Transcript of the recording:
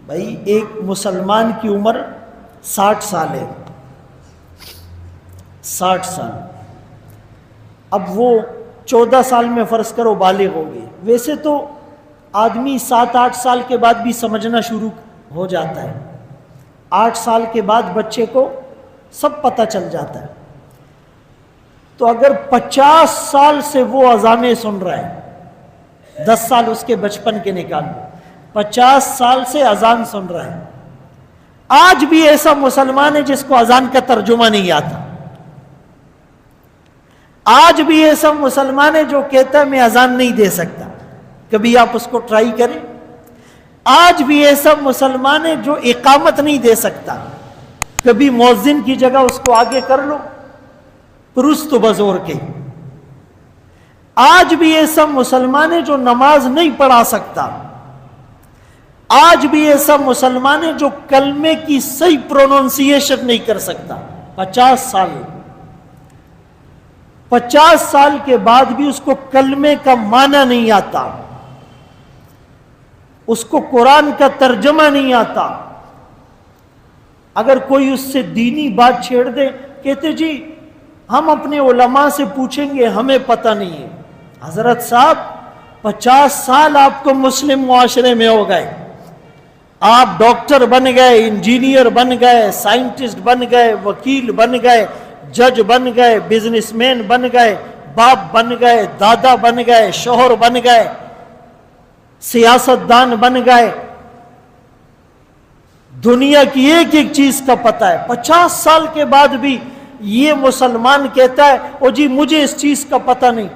بھائی ایک مسلمان کی عمر 60 سال ہے، 60 سال. اب وہ 14 سال میں فرض کرو بالغ ہو گئی. ویسے تو آدمی 7-8 سال کے بعد بھی سمجھنا شروع ہو جاتا ہے. 8 سال کے بعد بچے کو سب پتہ چل جاتا ہے. تو اگر 50 سال سے وہ اذانیں سن رہا ہے، 10 سال اس کے بچپن کے نکال لو، 50 سال سے اذان سن رہا ہے، آج بھی ایسا مسلمان ہے جس کو اذان کا ترجمہ نہیں آتا. آج بھی ایسا مسلمان ہے جو کہتا ہے میں اذان نہیں دے سکتا. کبھی آپ اس کو ٹرائی کریں. آج بھی ایسا مسلمان ہے جو اقامت نہیں دے سکتا. کبھی مؤذن کی جگہ اس کو آگے کر لو پرست بزور کے. آج بھی ایسا مسلمان ہے جو نماز نہیں پڑھا سکتا. آج بھی ایسا مسلمان ہے جو کلمے کی صحیح پروننسیشن نہیں کر سکتا. 50 سال کے بعد بھی اس کو کلمے کا معنی نہیں آتا، اس کو قرآن کا ترجمہ نہیں آتا. اگر کوئی اس سے دینی بات چھیڑ دے، کہتے جی ہم اپنے علماء سے پوچھیں گے، ہمیں پتہ نہیں ہے. حضرت صاحب 50 سال آپ کو مسلم معاشرے میں ہو گئے، آپ ڈاکٹر بن گئے، انجینئر بن گئے، سائنٹسٹ بن گئے، وکیل بن گئے، جج بن گئے، بزنس مین بن گئے، باپ بن گئے، دادا بن گئے، شوہر بن گئے، سیاستدان بن گئے. دنیا کی ایک ایک چیز کا پتہ ہے. 50 سال کے بعد بھی یہ مسلمان کہتا ہے او جی مجھے اس چیز کا پتہ نہیں.